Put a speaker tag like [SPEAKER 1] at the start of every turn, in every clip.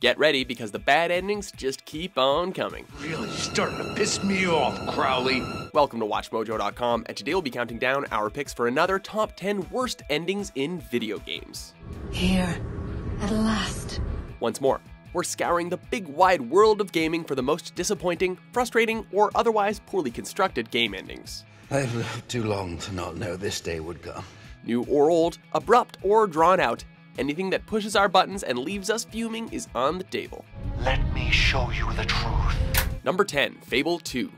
[SPEAKER 1] Get ready because the bad endings just keep on coming.
[SPEAKER 2] Really starting to piss me off, Crowley.
[SPEAKER 1] Welcome to WatchMojo.com, and today we'll be counting down our picks for another top 10 worst endings in video games.
[SPEAKER 3] Here, at last.
[SPEAKER 1] Once more, we're scouring the big wide world of gaming for the most disappointing, frustrating, or otherwise poorly constructed game endings.
[SPEAKER 2] I've lived too long to not know this day would come.
[SPEAKER 1] New or old, abrupt or drawn out, anything that pushes our buttons and leaves us fuming is on the table.
[SPEAKER 4] Let me show you the truth.
[SPEAKER 1] Number 10, Fable 2.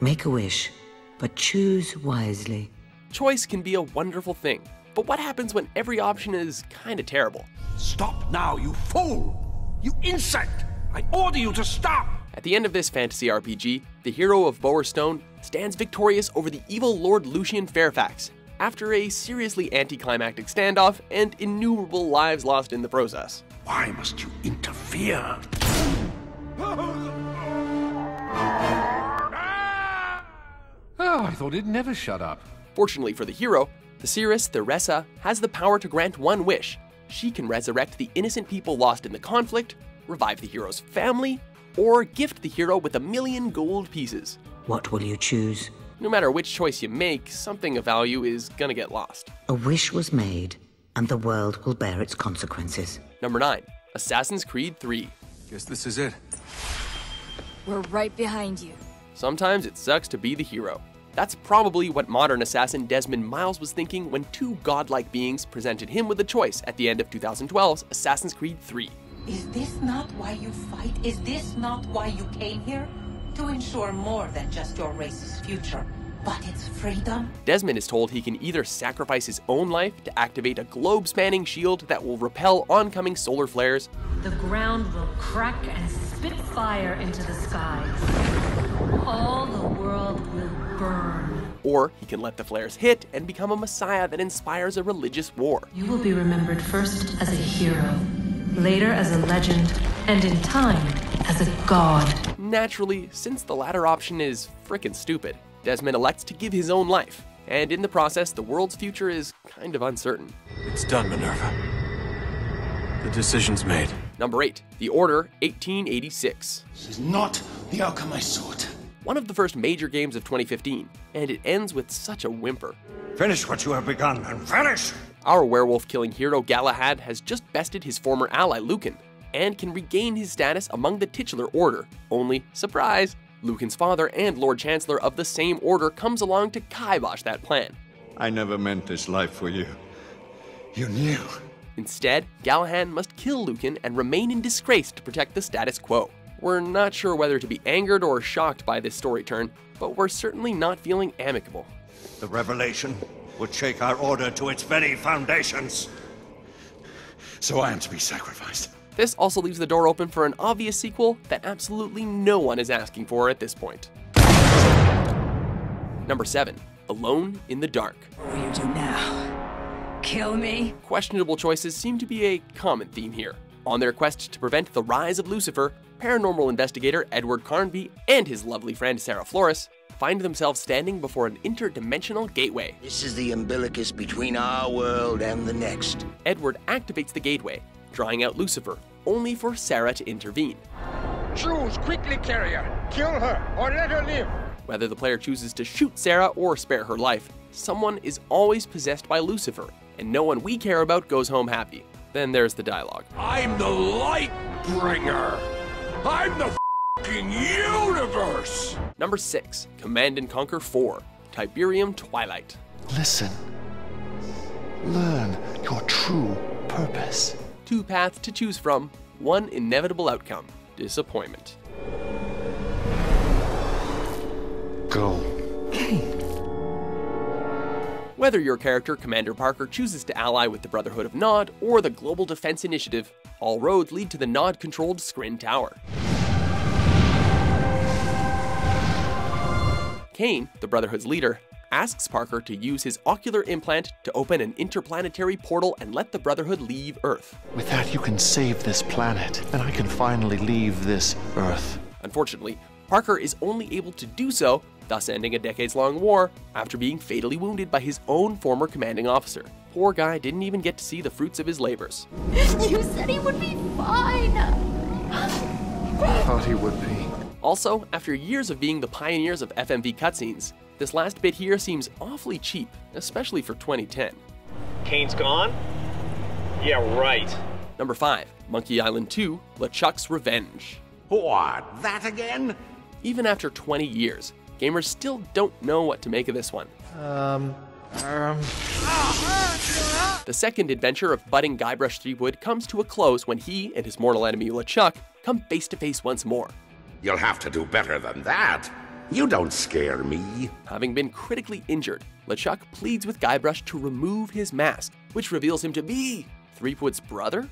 [SPEAKER 3] Make a wish, but choose wisely.
[SPEAKER 1] Choice can be a wonderful thing, but what happens when every option is kinda terrible?
[SPEAKER 2] Stop now, you fool! You insect! I order you to stop!
[SPEAKER 1] At the end of this fantasy RPG, the hero of Bowerstone stands victorious over the evil Lord Lucian Fairfax, after a seriously anticlimactic standoff and innumerable lives lost in the process.
[SPEAKER 2] Why must you interfere?
[SPEAKER 5] Oh, I thought it'd never shut up.
[SPEAKER 1] Fortunately for the hero, the seeress Theresa has the power to grant one wish. She can resurrect the innocent people lost in the conflict, revive the hero's family, or gift the hero with 1,000,000 gold pieces.
[SPEAKER 3] What will you choose?
[SPEAKER 1] No matter which choice you make, something of value is gonna get lost.
[SPEAKER 3] A wish was made, and the world will bear its consequences.
[SPEAKER 1] Number 9, Assassin's Creed 3.
[SPEAKER 5] Guess this is it.
[SPEAKER 6] We're right behind you.
[SPEAKER 1] Sometimes it sucks to be the hero. That's probably what modern assassin Desmond Miles was thinking when two godlike beings presented him with a choice at the end of 2012's Assassin's Creed 3.
[SPEAKER 7] Is this not why you fight? Is this not why you came here? To ensure more than just your race's future, but its freedom?
[SPEAKER 1] Desmond is told he can either sacrifice his own life to activate a globe-spanning shield that will repel oncoming solar flares.
[SPEAKER 8] The ground will crack and spit fire into the skies. All the world will burn.
[SPEAKER 1] Or he can let the flares hit and become a messiah that inspires a religious war.
[SPEAKER 8] You will be remembered first as a hero, later as a legend, and in time, as a god.
[SPEAKER 1] Naturally, since the latter option is frickin' stupid, Desmond elects to give his own life, and in the process, the world's future is kind of uncertain.
[SPEAKER 5] It's done, Minerva. The decision's made.
[SPEAKER 1] Number 8, The Order 1886.
[SPEAKER 2] This is not the outcome I sought.
[SPEAKER 1] One of the first major games of 2015, and it ends with such a whimper.
[SPEAKER 4] Finish what you have begun, and vanish!
[SPEAKER 1] Our werewolf-killing hero Galahad has just bested his former ally Lucan, and can regain his status among the titular order. Only, surprise, Lucan's father and Lord Chancellor of the same order comes along to kibosh that plan.
[SPEAKER 4] I never meant this life for you. You knew.
[SPEAKER 1] Instead, Galahad must kill Lucan and remain in disgrace to protect the status quo. We're not sure whether to be angered or shocked by this story turn, but we're certainly not feeling amicable.
[SPEAKER 4] The revelation would shake our order to its very foundations.
[SPEAKER 2] So I am to be sacrificed.
[SPEAKER 1] This also leaves the door open for an obvious sequel that absolutely no one is asking for at this point. Number 7, Alone in the Dark.
[SPEAKER 6] What will you do now? Kill me?
[SPEAKER 1] Questionable choices seem to be a common theme here. On their quest to prevent the rise of Lucifer, paranormal investigator Edward Carnby and his lovely friend Sarah Flores find themselves standing before an interdimensional gateway.
[SPEAKER 9] This is the umbilicus between our world and the next.
[SPEAKER 1] Edward activates the gateway, drawing out Lucifer, only for Sarah to intervene.
[SPEAKER 2] Choose quickly, carrier. Kill her or let her live.
[SPEAKER 1] Whether the player chooses to shoot Sarah or spare her life, someone is always possessed by Lucifer, and no one we care about goes home happy. Then there's the dialogue.
[SPEAKER 2] I'm the light bringer. I'm the f***ing universe.
[SPEAKER 1] Number 6, Command & Conquer 4, Tiberium Twilight.
[SPEAKER 5] Listen. Learn your true purpose.
[SPEAKER 1] 2 paths to choose from, one inevitable outcome: disappointment.
[SPEAKER 5] Go.
[SPEAKER 1] Whether your character, Commander Parker, chooses to ally with the Brotherhood of Nod or the Global Defense Initiative, all roads lead to the Nod-controlled Skrin Tower. Kane, the Brotherhood's leader, asks Parker to use his ocular implant to open an interplanetary portal and let the Brotherhood leave Earth.
[SPEAKER 5] With that, you can save this planet, and I can finally leave this Earth.
[SPEAKER 1] Unfortunately, Parker is only able to do so, thus ending a decades-long war, after being fatally wounded by his own former commanding officer. Poor guy didn't even get to see the fruits of his labors.
[SPEAKER 6] You said he would be fine.
[SPEAKER 5] Thought he would be.
[SPEAKER 1] Also, after years of being the pioneers of FMV cutscenes, this last bit here seems awfully cheap, especially for 2010.
[SPEAKER 10] Kane's gone? Yeah, right.
[SPEAKER 1] Number 5, Monkey Island 2, LeChuck's Revenge.
[SPEAKER 2] What? That again?
[SPEAKER 1] Even after 20 years, gamers still don't know what to make of this one. The second adventure of budding Guybrush Threepwood comes to a close when he and his mortal enemy LeChuck come face to face once more.
[SPEAKER 2] You'll have to do better than that. You don't scare me.
[SPEAKER 1] Having been critically injured, LeChuck pleads with Guybrush to remove his mask, which reveals him to be Threepwood's brother?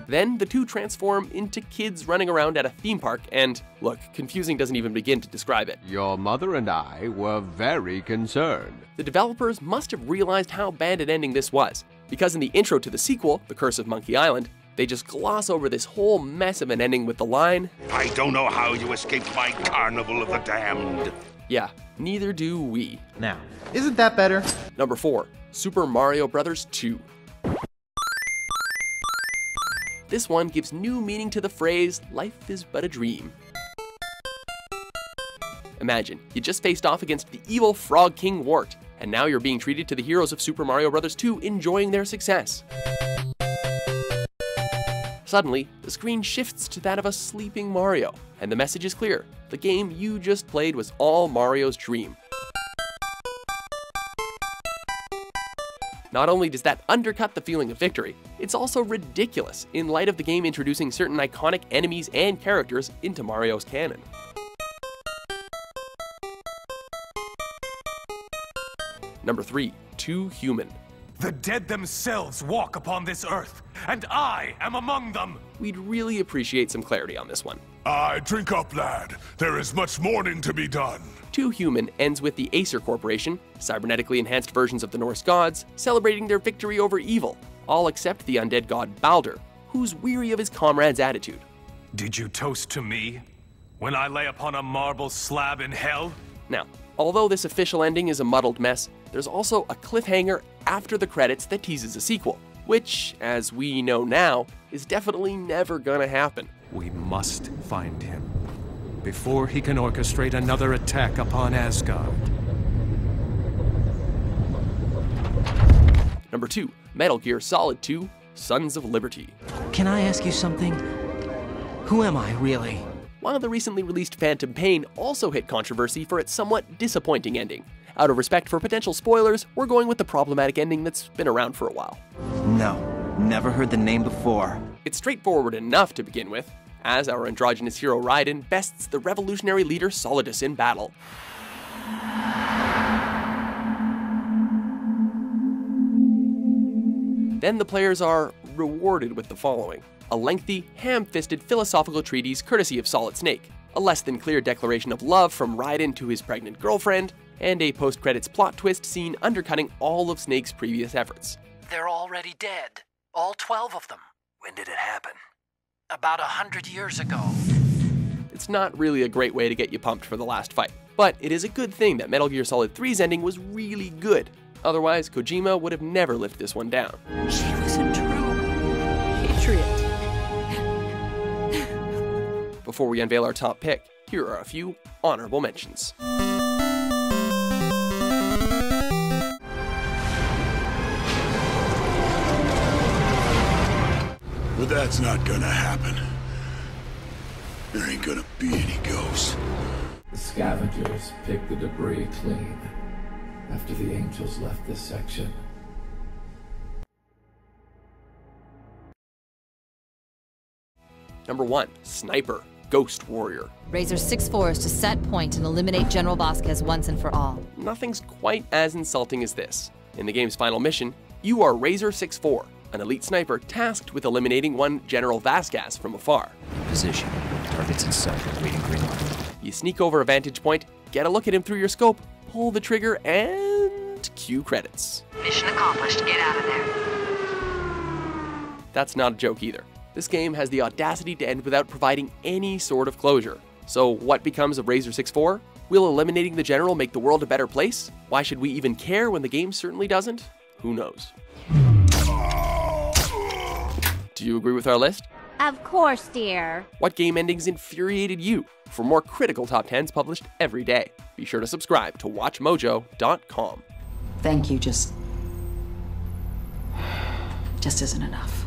[SPEAKER 1] Then the two transform into kids running around at a theme park, and look, confusing doesn't even begin to describe it.
[SPEAKER 11] Your mother and I were very concerned.
[SPEAKER 1] The developers must have realized how bad an ending this was, because in the intro to the sequel, The Curse of Monkey Island, they just gloss over this whole mess of an ending with the line,
[SPEAKER 2] I don't know how you escaped my carnival of the damned.
[SPEAKER 1] Yeah, neither do we.
[SPEAKER 12] Now, isn't that better?
[SPEAKER 1] Number 4, Super Mario Bros. 2. This one gives new meaning to the phrase, life is but a dream. Imagine, you just faced off against the evil Frog King Wart, and now you're being treated to the heroes of Super Mario Bros. 2 enjoying their success. Suddenly, the screen shifts to that of a sleeping Mario, and the message is clear. The game you just played was all Mario's dream. Not only does that undercut the feeling of victory, it's also ridiculous in light of the game introducing certain iconic enemies and characters into Mario's canon. Number 3, Too Human.
[SPEAKER 13] The dead themselves walk upon this earth, and I am among them.
[SPEAKER 1] We'd really appreciate some clarity on this one.
[SPEAKER 14] Drink up, lad. There is much mourning to be done.
[SPEAKER 1] Too Human ends with the Acer Corporation, cybernetically enhanced versions of the Norse gods, celebrating their victory over evil, all except the undead god Baldur, who's weary of his comrades' attitude.
[SPEAKER 13] Did you toast to me when I lay upon a marble slab in hell?
[SPEAKER 1] Now, although this official ending is a muddled mess, there's also a cliffhanger after the credits that teases a sequel, which, as we know now, is definitely never gonna happen.
[SPEAKER 13] We must find him before he can orchestrate another attack upon Asgard.
[SPEAKER 1] Number 2, Metal Gear Solid 2, Sons of Liberty.
[SPEAKER 15] Can I ask you something? Who am I, really?
[SPEAKER 1] While the recently released Phantom Pain also hit controversy for its somewhat disappointing ending, out of respect for potential spoilers, we're going with the problematic ending that's been around for a while.
[SPEAKER 15] No, never heard the name before.
[SPEAKER 1] It's straightforward enough to begin with, as our androgynous hero Raiden bests the revolutionary leader Solidus in battle. Then the players are rewarded with the following: a lengthy, ham-fisted philosophical treatise courtesy of Solid Snake, a less than clear declaration of love from Raiden to his pregnant girlfriend, and a post-credits plot twist scene undercutting all of Snake's previous efforts.
[SPEAKER 16] They're already dead. All 12 of them. When did it happen? About 100 years ago.
[SPEAKER 1] It's not really a great way to get you pumped for the last fight, but it is a good thing that Metal Gear Solid 3's ending was really good. Otherwise, Kojima would have never lived this one down.
[SPEAKER 6] She was a true patriot.
[SPEAKER 1] Before we unveil our top pick, here are a few honorable mentions.
[SPEAKER 14] But that's not gonna happen. There ain't gonna be any ghosts.
[SPEAKER 17] The scavengers picked the debris clean after the angels left this section.
[SPEAKER 1] Number 1, Sniper, Ghost Warrior.
[SPEAKER 18] Razor 6-4 is to set point and eliminate General Vasquez once and for all.
[SPEAKER 1] Nothing's quite as insulting as this. In the game's final mission, you are Razor 6-4, an elite sniper tasked with eliminating one General Vasquez from afar.
[SPEAKER 19] Position. Targets in sight. Waiting green light.
[SPEAKER 1] You sneak over a vantage point, get a look at him through your scope, pull the trigger, and cue credits.
[SPEAKER 20] Mission accomplished. Get out of there.
[SPEAKER 1] That's not a joke either. This game has the audacity to end without providing any sort of closure. So what becomes of Razor 6-4? Will eliminating the General make the world a better place? Why should we even care when the game certainly doesn't? Who knows? Do you agree with our list?
[SPEAKER 21] Of course, dear.
[SPEAKER 1] What game endings infuriated you? For more critical top 10s published every day, be sure to subscribe to WatchMojo.com.
[SPEAKER 6] Thank you just isn't enough.